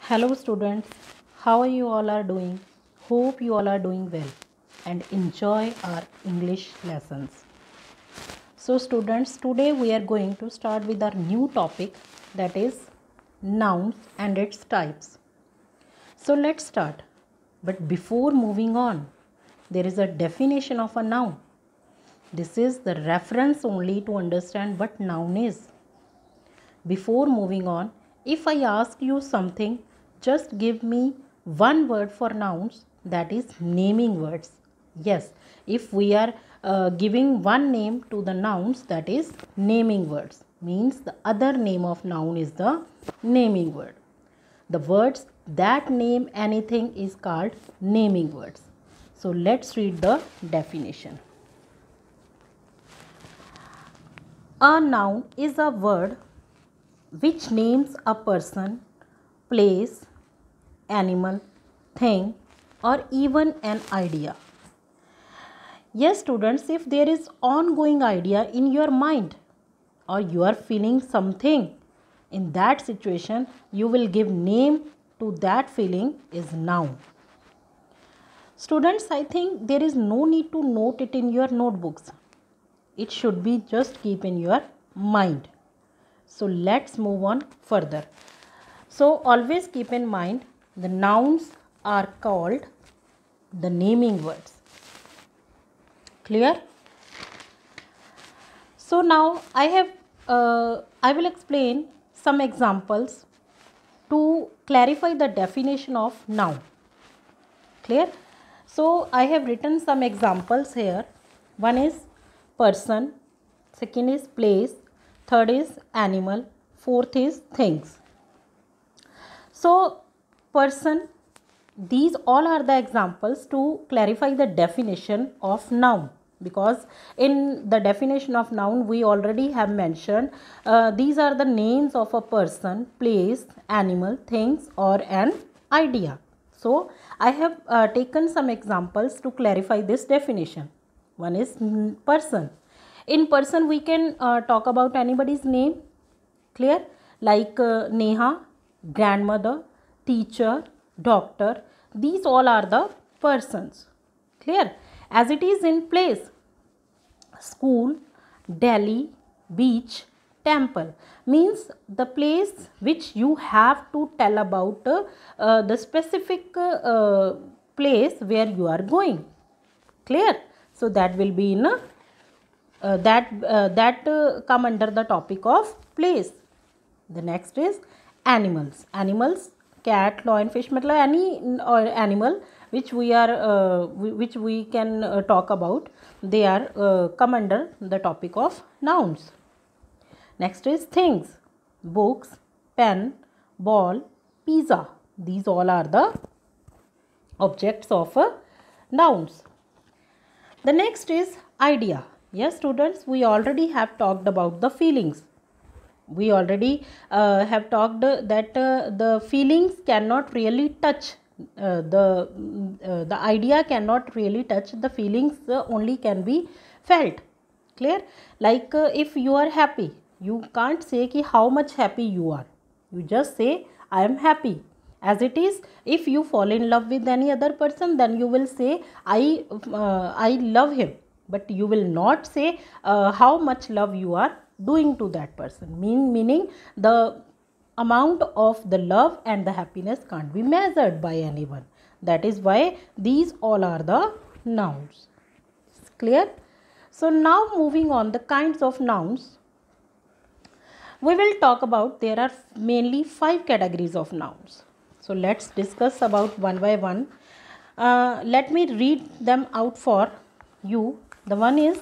Hello students, how are you all are doing? Hope you all are doing well and enjoy our English lessons. So students, today we are going to start with our new topic, that is nouns and its types. So let's start. But before moving on, there is a definition of a noun. This is the reference only to understand what noun is. Before moving on, if I ask you something, just give me one word for nouns, that is naming words. Yes, if we are giving one name to the nouns, that is naming words. Means the other name of noun is the naming word. The words that name anything is called naming words. So let's read the definition. A noun is a word which names a person, place, animal, thing, or even an idea. Yes, students, if there is ongoing idea in your mind or you are feeling something, in that situation you will give name to that feeling is noun. Students, I think there is no need to note it in your notebooks. It should be just keep in your mind. So let's move on further. So always keep in mind the nouns are called the naming words. Clear? So now I will explain some examples to clarify the definition of noun. Clear? So I have written some examples here. One is person, second is place, third is animal, fourth is things. So person, these all are the examples to clarify the definition of noun, because in the definition of noun we already have mentioned these are the names of a person, place, animal, things, or an idea. So I have taken some examples to clarify this definition. One is person. In person we can talk about anybody's name. Clear? Like Neha, grandmother, teacher, doctor. These all are the persons. Clear? As it is in place, school, Delhi, beach, temple, means the place which you have to tell about the specific place where you are going. Clear? So that will be in come under the topic of place. The next is animals. Animals, cat, lion, fish, any animal which we are which we can talk about, they are come under the topic of nouns. Next is things. Books, pen, ball, pizza. These all are the objects of nouns. The next is idea. Yes, students, we already have talked about the feelings. We already have talked that the feelings cannot really touch the idea cannot really touch the feelings, only can be felt. Clear? Like if you are happy, you can't say ki how much happy you are. You just say I am happy. As it is, if you fall in love with any other person, then you will say I love him, but you will not say how much love you are doing to that person. Meaning the amount of the love and the happiness can't be measured by anyone. That is why these all are the nouns. Clear? So now moving on the kinds of nouns, we will talk about, there are mainly 5 categories of nouns. So let's discuss about one by one. Let me read them out for you. The one is,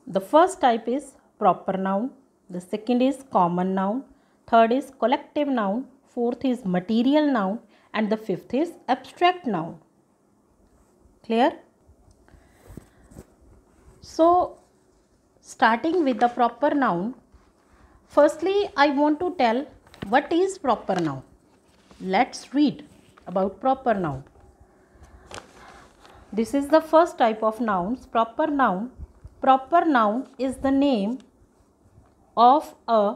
the first type is proper noun, the second is common noun, third is collective noun, fourth is material noun, and the fifth is abstract noun. Clear? So starting with the proper noun, firstly I want to tell what is proper noun. Let's read about proper noun. This is the first type of nouns, proper noun. Proper noun is the name of a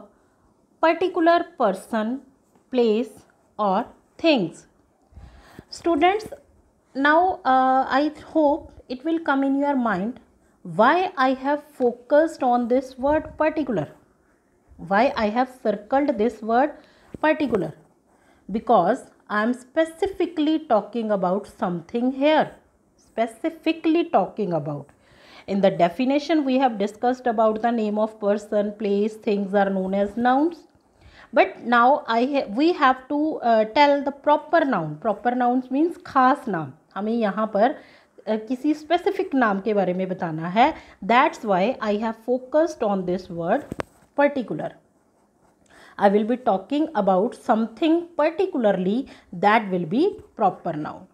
particular person, place or things. Students, now I hope it will come in your mind why I have focused on this word particular, why I have circled this word particular, because I am specifically talking about something here, specifically talking about. In the definition we have discussed about the name of person, place, things are known as nouns. But now we have to tell the proper noun. Proper nouns means खास नाम. हमें यहाँ पर किसी specific नाम के बारे में बताना है. That's why I have focused on this word particular. I will be talking about something particularly that will be proper noun.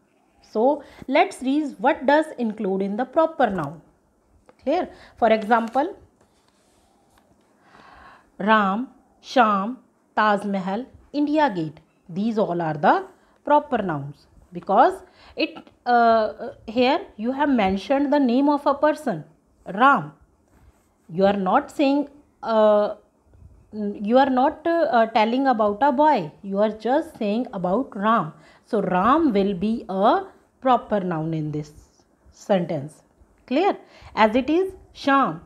So let's read what does include in the proper noun. Clear? For example, Ram, Sham, Taj Mahal, India Gate. These all are the proper nouns because it here you have mentioned the name of a person, Ram. You are not saying you are not telling about a boy. You are just saying about Ram. So Ram will be a proper noun in this sentence. Clear? As it is Sham,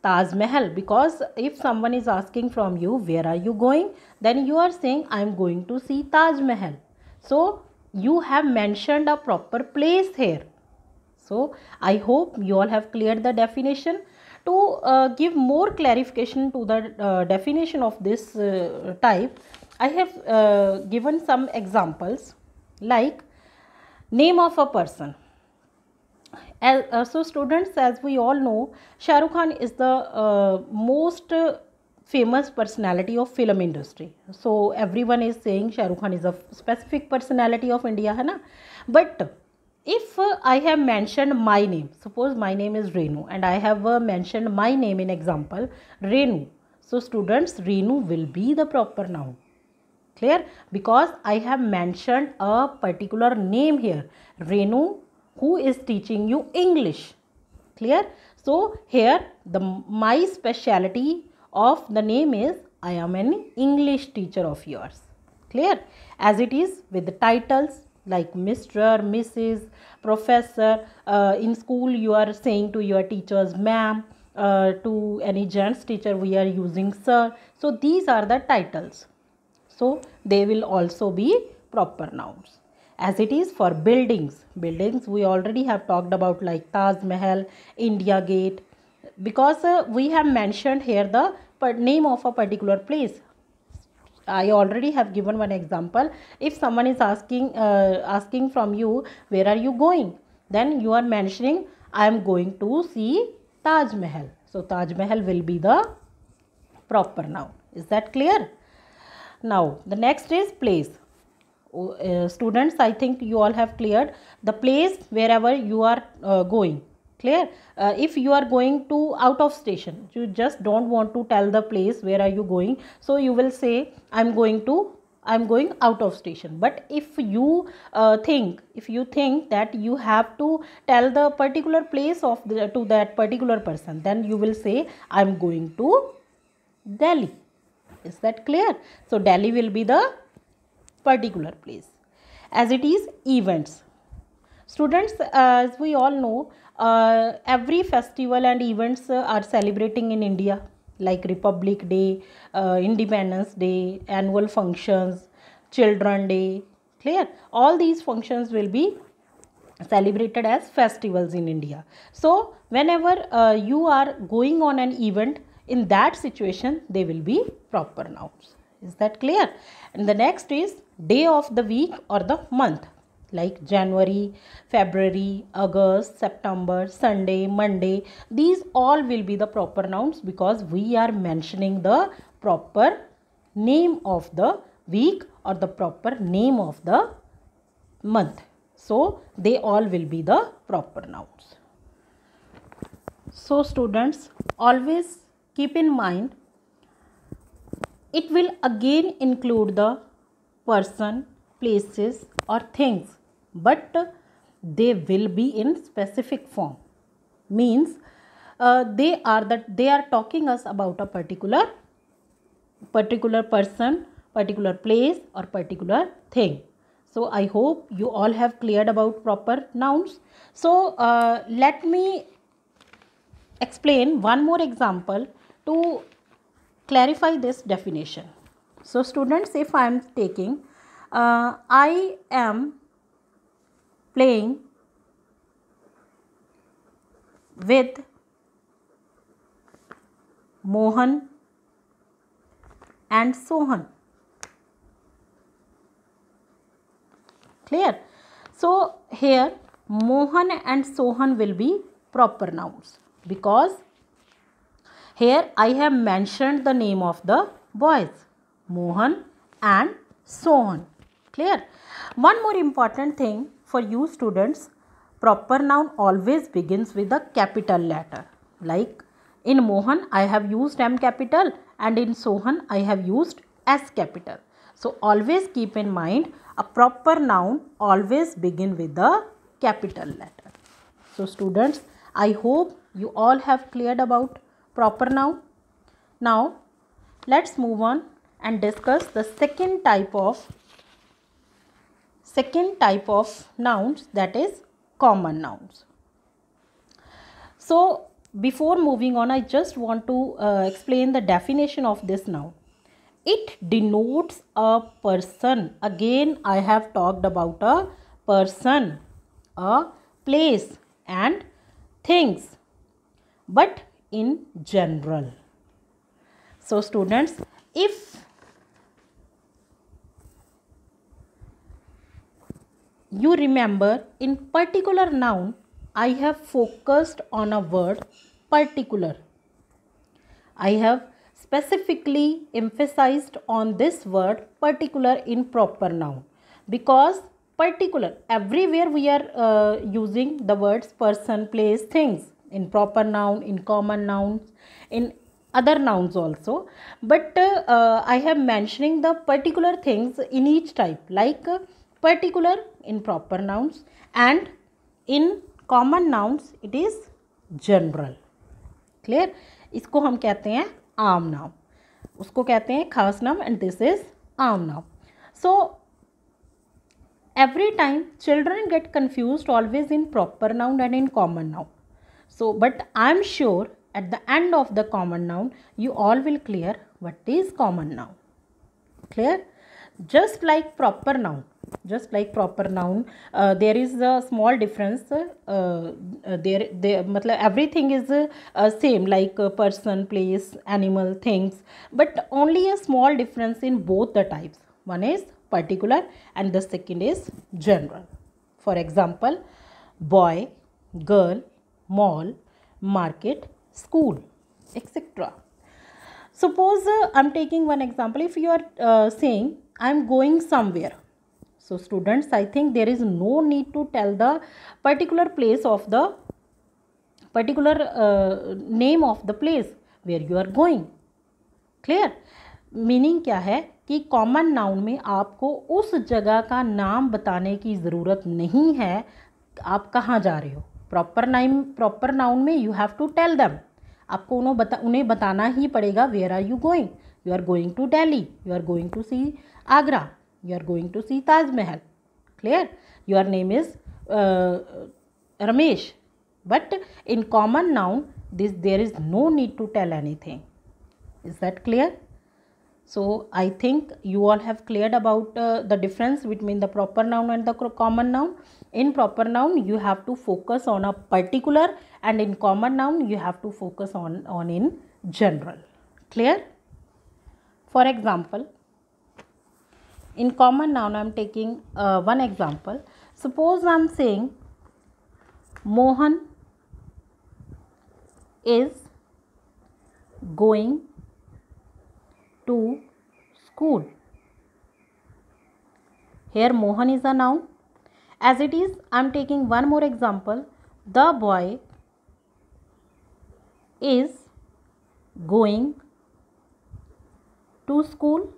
Taj Mahal, because if someone is asking from you where are you going, then you are saying I am going to see Taj Mahal. So you have mentioned a proper place here. So I hope you all have cleared the definition. To give more clarification to the definition of this type, I have given some examples like name of a person. So students, as we all know, Shah Rukh Khan is the most famous personality of film industry. So everyone is saying Shah Rukh Khan is a specific personality of India, है ना? But if I have mentioned my name, suppose my name is Renu and I have mentioned my name in example, Renu. So students, Renu will be the proper noun. Clear? Because I have mentioned a particular name here, Renu, who is teaching you English. Clear? So here my speciality of the name is I am an English teacher of yours. Clear? As it is with the titles like Mr., Mrs., Professor. In school you are saying to your teachers ma'am, to any gents teacher we are using sir. So these are the titles. So they will also be proper nouns. As it is for buildings. Buildings we already have talked about like Taj Mahal, India Gate. Because we have mentioned here the name of a particular place. I already have given one example. If someone is asking from you, where are you going? Then you are mentioning, I am going to see Taj Mahal. So Taj Mahal will be the proper noun. Is that clear? Now the next is place. Students, I think you all have cleared the place wherever you are going. Clear? If you are going to out of station, you just don't want to tell the place where are you going, so you will say I'm going out of station. But if you think that you have to tell the particular place to that particular person, then you will say I'm going to Delhi. Is that clear? So Delhi will be the particular place. As it is events. Students, as we all know, every festival and events are celebrating in India, like Republic Day, Independence Day, annual functions, Children Day. Clear? All these functions will be celebrated as festivals in India. So whenever you are going on an event, in that situation they will be proper nouns. Is that clear? And the next is day of the week or the month, like January, February, August, September, Sunday, Monday. These all will be the proper nouns because we are mentioning the proper name of the week or the proper name of the month. So they all will be the proper nouns. So students, always keep in mind, it will again include the person, places or things, but they will be in specific form. Means they are talking us about a particular particular person, particular place, or particular thing. So I hope you all have cleared about proper nouns. So let me explain one more example to clarify this definition. So students, if I am taking I am playing with Mohan and Sohan. Clear? So here Mohan and Sohan will be proper nouns because here I have mentioned the name of the boys, Mohan and Sohan. Clear? One more important thing for you students, proper noun always begins with a capital letter. Like in Mohan I have used M capital and in Sohan I have used S capital. So always keep in mind a proper noun always begin with the capital letter. So students, I hope you all have cleared about proper noun. Now let's move on and discuss the second type of nouns, that is common nouns. So before moving on, I just want to explain the definition of this noun. It denotes a person. Again, I have talked about a person, a place and things, but in general. So students, if you remember, in particular noun, I have focused on a word particular. I have specifically emphasized on this word particular in proper noun because particular, everywhere we are using the words person, place, things in proper noun, in common nouns, in other nouns also. But I have mentioning the particular things in each type, like particular in proper nouns and in common nouns it is general. Clear? इसको हम कहते हैं आम नाम, उसको कहते हैं खास नाम, and this is आम नाम. So every time children get confused always in proper noun and in common noun. So but I am sure at the end of the common noun you all will clear what is common noun. Clear? Just like proper noun, there is a small difference. मतलब everything is same, like person, place, animal, things, but only a small difference in both the types. One is particular and the second is general. For example, boy, girl, mall, market, school, etc. Suppose I'm taking one example. If you are saying I'm going somewhere, so students, I think there is no need to tell the particular place of the particular name of the place where you are going. Clear? Meaning क्या है कि common noun में आपको उस जगह का नाम बताने की ज़रूरत नहीं है आप कहाँ जा रहे हो. प्रॉपर नाउन में you have to tell them, आपको उन्हें बताना ही पड़ेगा. Where are you going? You are going to Delhi, you are going to see Agra, you are going to see Taj Mahal. Clear? Your name is Ramesh. But in common noun, there is no need to tell anything. Is that clear? So I think you all have cleared about the difference between the proper noun and the common noun. In proper noun, you have to focus on a particular, and in common noun, you have to focus on in general. Clear? For example, in common noun I am taking one example. Suppose I am saying Mohan is going to school. Here Mohan is a noun. As it is, I am taking one more example. The boy is going to school.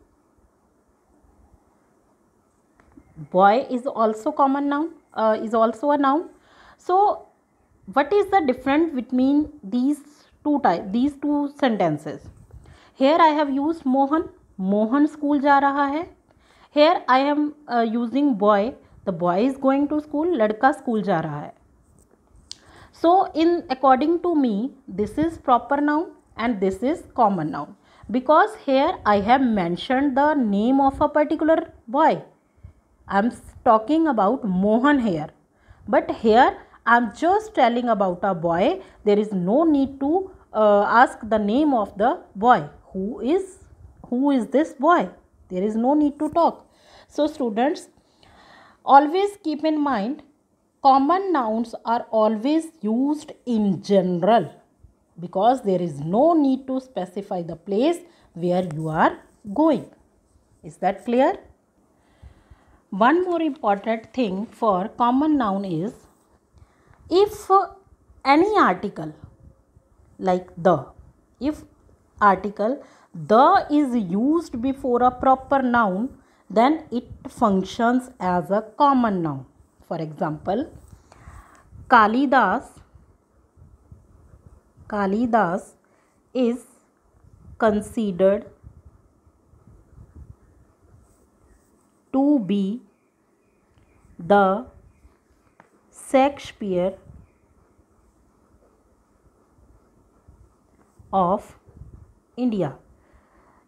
Boy is also common noun, is also a noun. So what is the difference between these two sentences? Here I have used Mohan Mohan school जा रहा है. Here I am using boy. The boy is going to school. लड़का school जा रहा है. So in according to me, this is proper noun and this is common noun, because here I have mentioned the name of a particular boy. I am talking about Mohan here, but here I am just telling about a boy. There is no need to ask the name of the boy. Who is this boy? There is no need to talk. So students, always keep in mind, common nouns are always used in general, because there is no need to specify the place where you are going. Is that clear? One more important thing for common noun is, if any article like the, if article the is used before a proper noun, then it functions as a common noun. For example, Kalidas is considered to be the Shakespeare of India.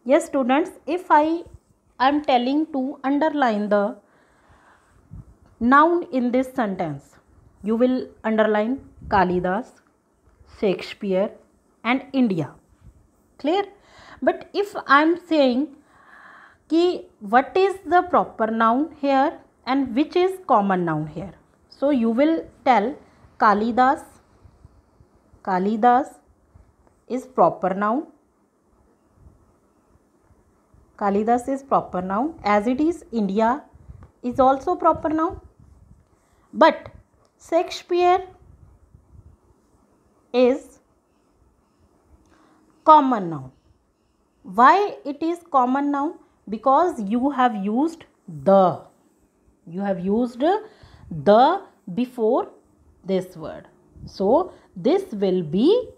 Yes students, if I am telling to underline the noun in this sentence, you will underline Kalidas, Shakespeare and India. Clear? But if I am saying कि what is the proper noun here and which is common noun here, so you will tell Kalidas is proper noun. Kalidas is proper noun, as it is India is also proper noun, but Shakespeare is common noun. Why it is common noun? Because you have used the. You have used the before this word. So this will be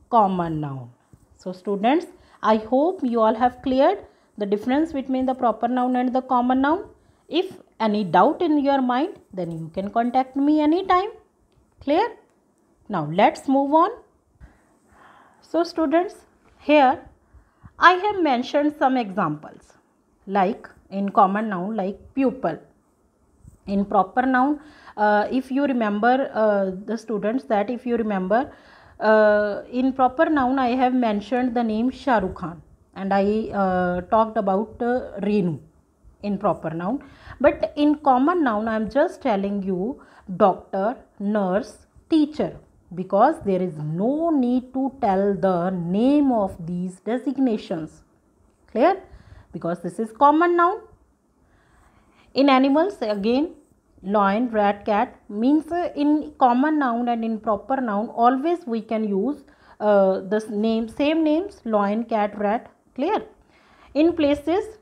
common noun. So students, I hope you all have cleared the difference between the proper noun and the common noun. If any doubt in your mind, then you can contact me anytime. Clear? Now let's move on. So students, here I have mentioned some examples, like in common noun, like pupil. In proper noun, if you remember the students, that if you remember, in proper noun I have mentioned the name Shah Rukh Khan, and I talked about Renu in proper noun. But in common noun I am just telling you doctor, nurse, teacher, because there is no need to tell the name of these designations. Clear? Because this is common noun. In animals, again, lion, rat, cat, means in common noun and in proper noun always we can use the same names, lion, cat, rat. Clear? In places,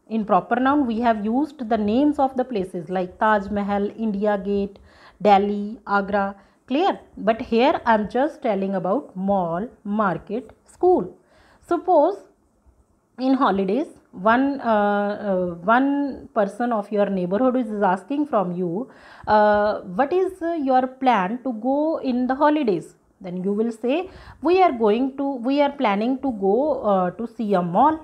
in proper noun we have used the names of the places like Taj Mahal, India Gate, Delhi, Agra. Clear? But here I am just telling about mall, market, school. Suppose in holidays, one person of your neighborhood is asking from you, what is your plan to go in the holidays? Then you will say, we are planning to go to see a mall.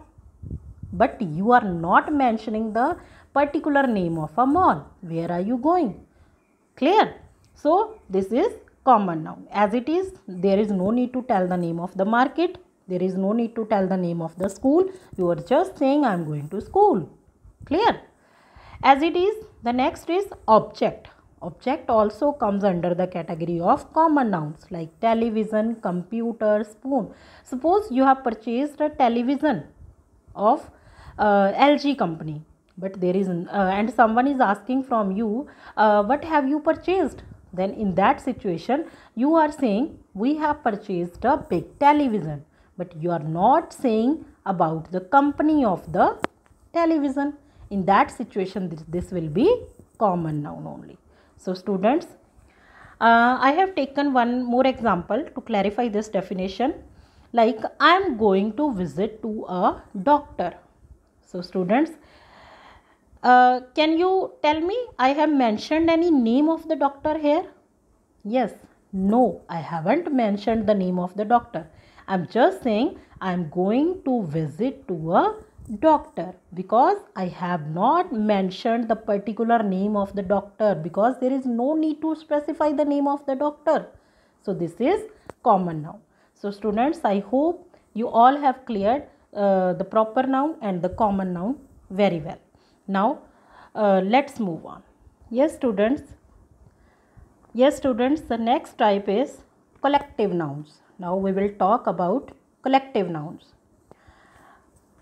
But you are not mentioning the particular name of a mall. Where are you going? Clear? So this is common noun. As it is, there is no need to tell the name of the market. There is no need to tell the name of the school. You are just saying I am going to school. Clear? As it is, the next is object. Object also comes under the category of common nouns like television, computer, spoon. Suppose you have purchased a television of LG company, but there is and someone is asking from you, what have you purchased? Then in that situation you are saying we have purchased a big television, but you are not saying about the company of the television. In that situation this will be common noun only. So students, I have taken one more example to clarify this definition. like I am going to visit to a doctor. So students, can you tell me, I have mentioned any name of the doctor here? Yes, no, I haven't mentioned the name of the doctor. I'm just saying I'm going to visit to a doctor, because I have not mentioned the particular name of the doctor, because there is no need to specify the name of the doctor. So this is common noun. So students, I hope you all have cleared the proper noun and the common noun very well. Now let's move on. Yes students, the next type is collective nouns. Now we will talk about collective nouns.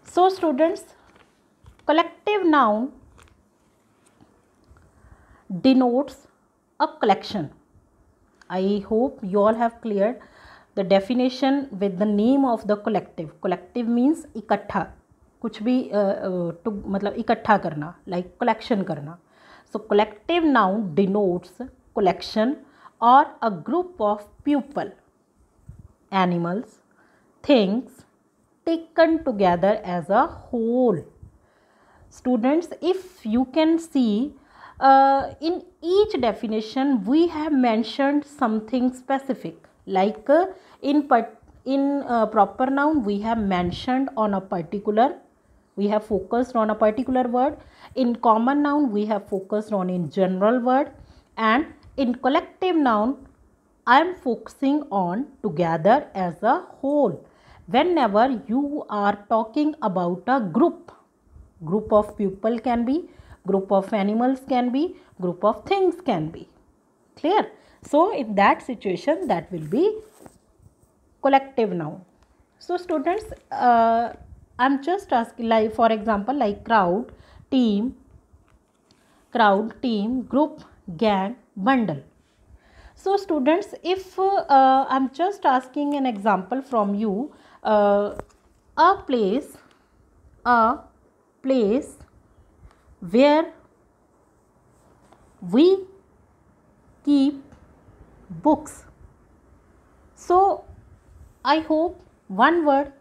So students, collective noun denotes a collection. I hope you all have cleared the definition with the name of the collective. Collective means इकट्ठा, कुछ भी मतलब इकट्ठा करना, like collection करना. So collective noun denotes collection or a group of people, animals, things taken together as a whole. Students, if you can see, in each definition we have mentioned something specific, like in proper noun we have mentioned on a particular, we have focused on a particular word. In common noun we have focused on in general word, and in collective noun I am focusing on together as a whole. Whenever you are talking about a group of people can be, group of animals can be, group of things can be. Clear? So in that situation, that will be collective noun. So students, I'm just asking, like for example, like crowd, team, group, gang, bundle. So students, if I'm just asking an example from you, a place where we keep books. So I hope one word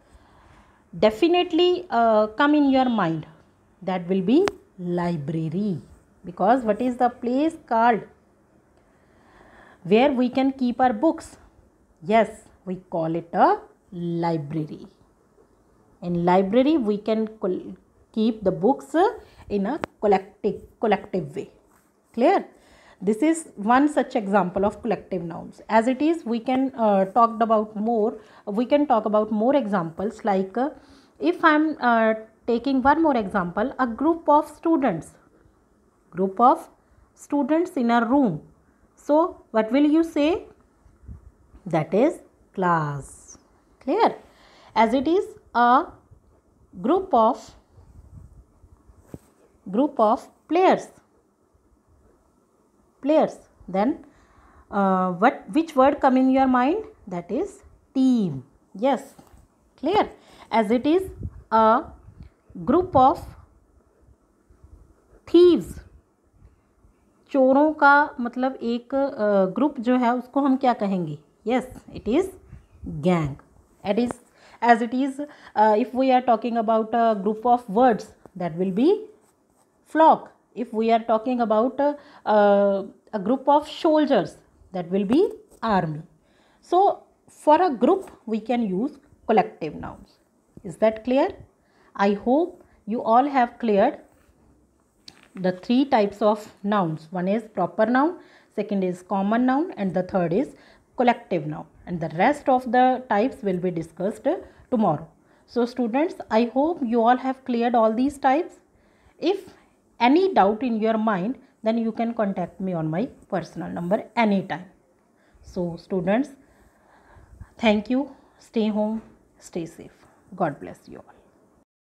definitely come in your mind, that will be library, because what is the place called where we can keep our books? Yes, we call it a library. In library we can keep the books in a collective way. Clear? This is one such example of collective nouns. As it is, we can talk about more examples, like if I'm taking one more example, a group of students in a room. So what will you say? That is class. Clear? As it is, a group of players. Then which word come in your mind? That is team. Yes. Clear? As it is, a group of thieves. चोरों का मतलब एक group जो है उसको हम क्या कहेंगे? Yes, it is gang. As it is, if we are talking about a group of birds, that will be flock. If we are talking about a group of soldiers, that will be army. So for a group we can use collective nouns. Is that clear? I hope you all have cleared the three types of nouns. One is proper noun, second is common noun, and the third is collective noun. And the rest of the types will be discussed tomorrow. So students, I hope you all have cleared all these types. If any doubt in your mind, then you can contact me on my personal number anytime. So students, thank you. Stay home, stay safe. God bless you all.